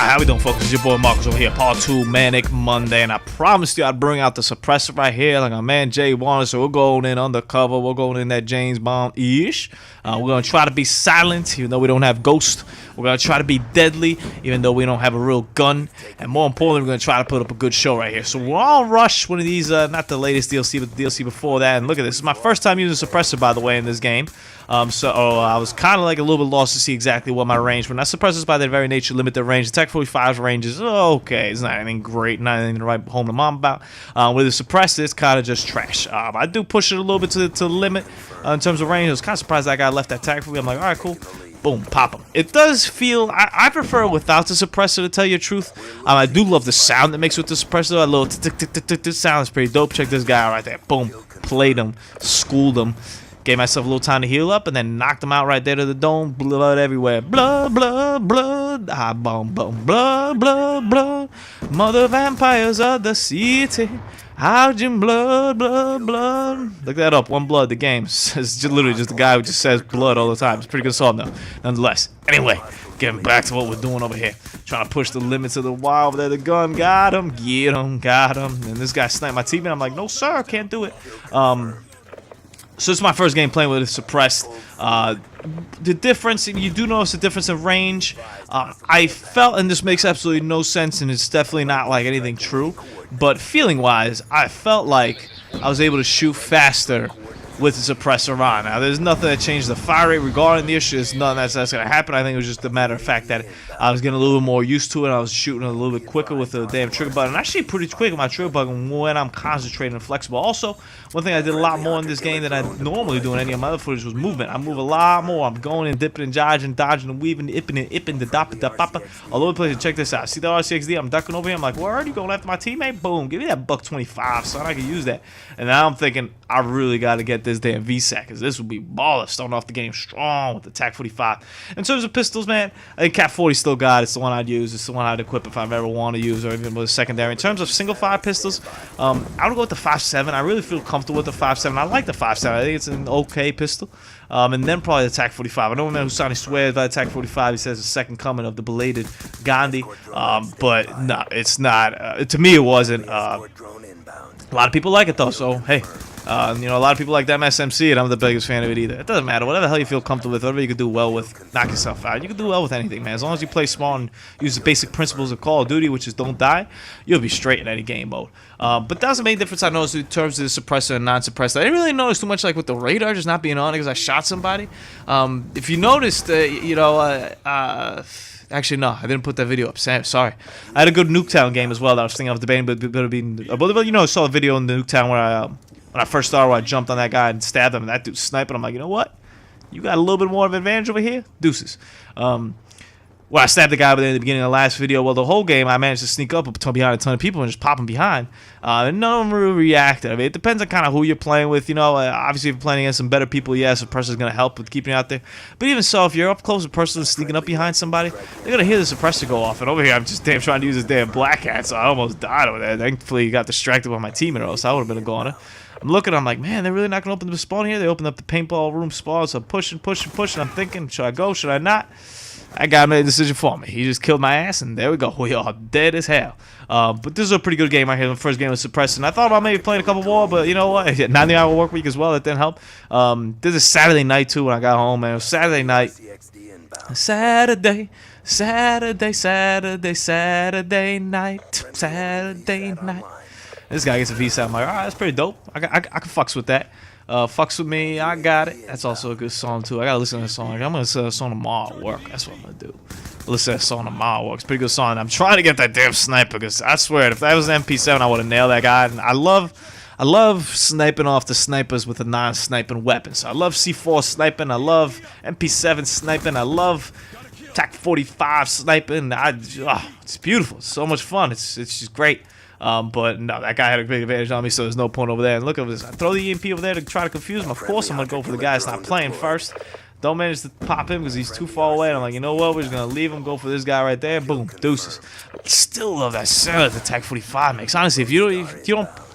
Alright, how we doing, folks? It's your boy Marcos over here, part 2, Manic Monday, and I promised you I'd bring out the suppressor right here, like our man Jay wanted, so we're going in undercover, we're going in that James Bond-ish. We're going to try to be silent, even though we don't have Ghost. We're going to try to be deadly, even though we don't have a real gun. And more importantly, we're going to try to put up a good show right here. So we're on Rush, one of these, not the latest DLC, but the DLC before that. And look at this. This is my first time using suppressor, by the way, in this game. I was kind of like a little bit lost to see exactly what my range. When that suppressors by their very nature limit their range. The Tech 45's range is okay. It's not anything great, not anything to write home to mom about. With the suppressor, it's kind of just trash. I do push it a little bit to the limit in terms of range. I was kind of surprised that guy left that tag for me. I'm like, all right, cool. Boom, pop him. It does feel, I prefer it without the suppressor, to tell you the truth. I do love the sound that makes with the suppressor. A little tick sound is pretty dope. Check this guy out right there. Boom, played him, schooled him. Gave myself a little time to heal up and then knocked him out right there to the dome. Blood everywhere. Blood, blood, blood. Ah, boom, boom. Blood, blood, blood. Mother vampires of the city. How'd you blood, blood, blood? Look that up. One Blood, the game. It's literally just a guy who just says blood all the time. It's a pretty good song, though, nonetheless. Anyway, getting back to what we're doing over here. Trying to push the limits of the wild over there. The gun got him. Get him. Got him. And this guy sniped my teammate. I'm like, no, sir. Can't do it. So this is my first game playing with it suppressed. The difference, you do notice the difference in range. I felt, and this makes absolutely no sense, and it's definitely not like anything true, but feeling-wise, I felt like I was able to shoot faster with the suppressor on. Now, there's nothing that changed the fire rate regarding the issue. There's nothing that's going to happen. I think it was just a matter of fact that I was getting a little bit more used to it. I was shooting a little bit quicker with the damn trigger button. Actually, pretty quick with my trigger button when I'm concentrating and flexible. Also, one thing I did a lot more in this game than I normally do in any of my other footage was movement. I move a lot more. I'm going and dipping and dodging and weaving, ipping and ipping, the papa, all over the place. And check this out. See the RCXD? I'm ducking over here. I'm like, where are you going after my teammate? Boom. Give me that $1.25, son. I can use that. And now I'm thinking, I really got to get this damn VSAC, because this would be baller, starting off the game strong with the TAC 45. In terms of pistols, man, I think Cap 40 still got it. It's the one I'd use. It's the one I'd equip if I ever want to use, or even with a secondary. In terms of single fire pistols, I would go with the 5.7. I really feel comfortable with the 5.7. I like the 5.7. I think it's an okay pistol. And then probably the TAC 45. I know man Husani swears by the TAC 45. He says the second coming of the belated Gandhi. But no, it's not. To me, it wasn't. A lot of people like it though. So hey. You know, a lot of people like that SMC, and I'm the biggest fan of it either. It doesn't matter. Whatever the hell you feel comfortable with, whatever you can do well with, knock yourself out. You can do well with anything, man. As long as you play smart and use the basic principles of Call of Duty, which is don't die, you'll be straight in any game mode. But that's the main difference I noticed in terms of the suppressor and non-suppressor. I didn't really notice too much like with the radar just not being on because I shot somebody. If you noticed, you know, actually, no, I didn't put that video up. Sorry. I had a good Nuketown game as well that I was thinking of debating, but you know, I saw a video in the Nuketown where when I first started, where I jumped on that guy and stabbed him, and that dude sniping. I'm like, you know what? You got a little bit more of an advantage over here? Deuces. Well, I stabbed the guy over there in the beginning of the last video. Well, the whole game, I managed to sneak up behind a ton of people and just pop them behind. And none of them really reacted. I mean, it depends on kind of who you're playing with. You know, obviously, if you're playing against some better people, yes, a person's going to help with keeping you out there. But even so, if you're up close, a person is sneaking up behind somebody, they're going to hear the suppressor go off. And over here, I'm just damn trying to use this damn black hat, so I almost died over there. Thankfully, he got distracted by my teammate, or else I would have been a goner. I'm looking, I'm like, man, they're really not going to open the spawn here. They opened up the paintball room spawn, so I'm pushing. I'm thinking, should I go? Should I not? That guy made a decision for me. He just killed my ass, and there we go. We are dead as hell. But this is a pretty good game right here. The first game was suppressing. I thought about maybe playing a couple more, but you know what? 90-hour work week as well. That didn't help. This is Saturday night, too, when I got home, man. It was Saturday night. Saturday night. This guy gets a VSAT. I'm like, alright, that's pretty dope. I can fucks with that. Fucks with me, I got it. That's also a good song too. I gotta listen to that song. I'm gonna listen to that song tomorrow at work. That's what I'm gonna do. Listen to that song tomorrow at work. It's a pretty good song. I'm trying to get that damn sniper because I swear, if that was an MP7, I would have nailed that guy. And I love sniping off the snipers with a non-sniping weapon. So I love C4 sniping. I love MP7 sniping. I love TAC 45 sniping. It's beautiful. It's so much fun. It's just great. But no, that guy had a big advantage on me, so there's no point over there. And look at this. I throw the EMP over there to try to confuse him. Of course, I'm going to go for the guy that's not playing first. Don't manage to pop him because he's too far away. And I'm like, you know what? We're just going to leave him, go for this guy right there. Boom. Deuces. Still love that sound that the TAC 45 makes. Honestly, if you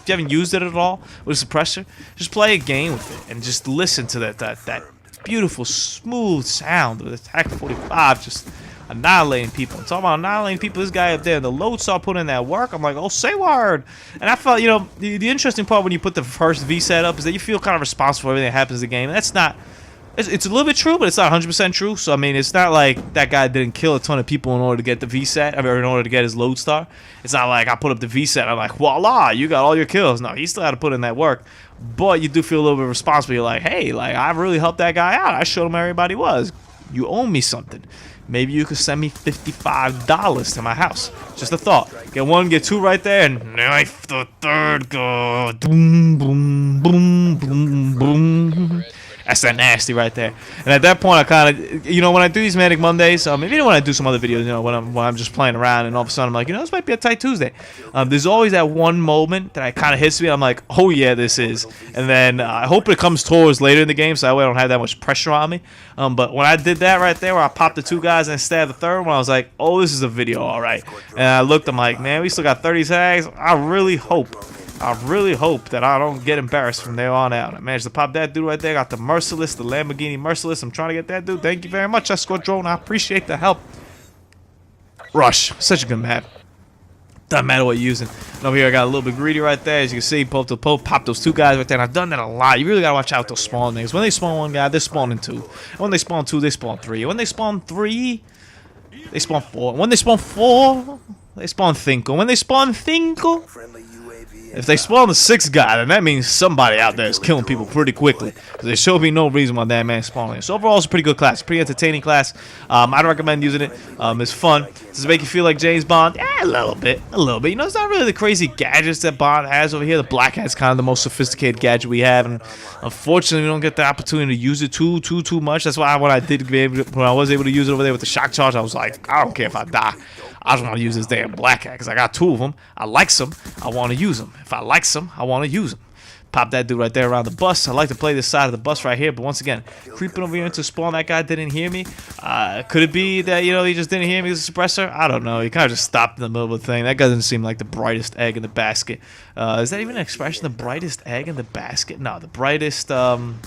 haven't used it at all with a suppressor, just play a game with it and just listen to that beautiful, smooth sound of the TAC-45 just annihilating people. I'm talking about annihilating people. This guy up there, the Lodestar put in that work. I'm like, oh, say word. And I felt, you know, the interesting part when you put the first VSAT up is that you feel kind of responsible for everything that happens in the game. And that's not, it's a little bit true, but it's not 100% true. So, I mean, it's not like that guy didn't kill a ton of people in order to get the VSAT, or in order to get his Lodestar. It's not like I put up the VSAT, I'm like, voila, you got all your kills. No, he still had to put in that work. But you do feel a little bit responsible. You're like, hey, like, I really helped that guy out. I showed him where everybody was. You owe me something. Maybe you could send me $55 to my house. Just a thought. Get one, get two right there, and knife the third. Go. Boom, boom, boom, boom, boom. That's that nasty right there. And at that point, I kind of, you know, when I do these Manic Mondays, maybe when I do some other videos, you know, when I'm just playing around, and all of a sudden I'm like, you know, this might be a tight Tuesday. There's always that one moment that kind of hits me. I'm like, oh yeah, this is. And then I hope it comes towards later in the game, so that way I don't have that much pressure on me. But when I did that right there, where I popped the two guys and stabbed the third one, I was like, oh, this is a video, all right. And I looked, I'm like, man, we still got 30 tags. I really hope that I don't get embarrassed from there on out. I managed to pop that dude right there. Got the Merciless, the Lamborghini Merciless. I'm trying to get that dude. Thank you very much, Escort Drone. I appreciate the help. Rush. Such a good map. Doesn't matter what you're using. And over here, I got a little bit greedy right there. As you can see, pop those two guys right there. And I've done that a lot. You really got to watch out with those spawn niggas. When they spawn one guy, they're spawning two. And when they spawn two, they spawn three. And when they spawn three, they spawn four. And when they spawn four, they spawn Cinco. When they spawn Cinco, if they spawn the sixth guy, then that means somebody out there is killing people pretty quickly. There should be no reason why that man's spawning. So overall, it's a pretty good class, pretty entertaining class. I'd recommend using it. It's fun. Does it make you feel like James Bond? Yeah, a little bit. You know, it's not really the crazy gadgets that Bond has over here. The Black has kind of the most sophisticated gadget we have, and unfortunately, we don't get the opportunity to use it too much. That's why when I was able to use it over there with the shock charge, I was like, I don't care if I die. I just want to use this damn Black hat because I got two of them. I like some. I want to use them. If I like some, I want to use them. Pop that dude right there around the bus. I like to play this side of the bus right here, but once again, creeping over here into spawn, that guy didn't hear me. Could it be that, you know, he just didn't hear me as a suppressor? I don't know. He kind of just stopped in the middle of the thing. That guy doesn't seem like the brightest egg in the basket. Is that even an expression, the brightest egg in the basket? No, the brightest, salmon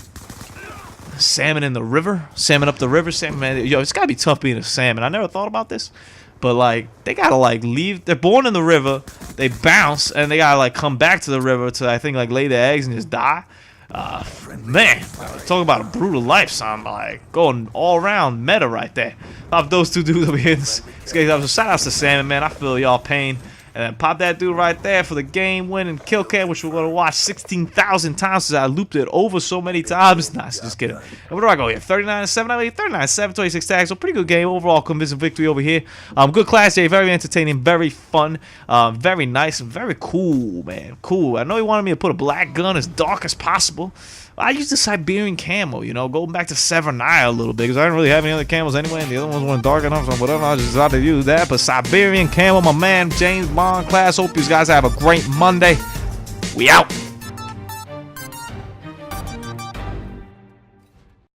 in the river? Salmon up the river? Salmon, man. Yo, it's got to be tough being a salmon. I never thought about this. But, like, they gotta, like, leave. They're born in the river. They bounce, and they gotta, like, come back to the river to, I think, like, lay their eggs and just die. Man, talking about a brutal life, son. Like, going all around meta right there. Pop those two dudes over here. Shout outs to Salmon, man. I feel y'all pain. And then pop that dude right there for the game-winning kill cam, which we're going to watch 16,000 times since I looped it over so many times. Nah, just kidding. And where do I go here? 39-7, I mean, 39-7, 26 tags. So pretty good game. Overall, convincing victory over here. Good class day. Very entertaining. Very fun. Very nice and very cool, man. Cool. I know he wanted me to put a black gun as dark as possible. I used the Siberian camo, you know, going back to Severnaya a little bit, because I didn't really have any other camos anyway, and the other ones weren't dark enough, so whatever, I just decided to use that. But Siberian camo, my man, James Bond class. Hope you guys have a great Monday. We out.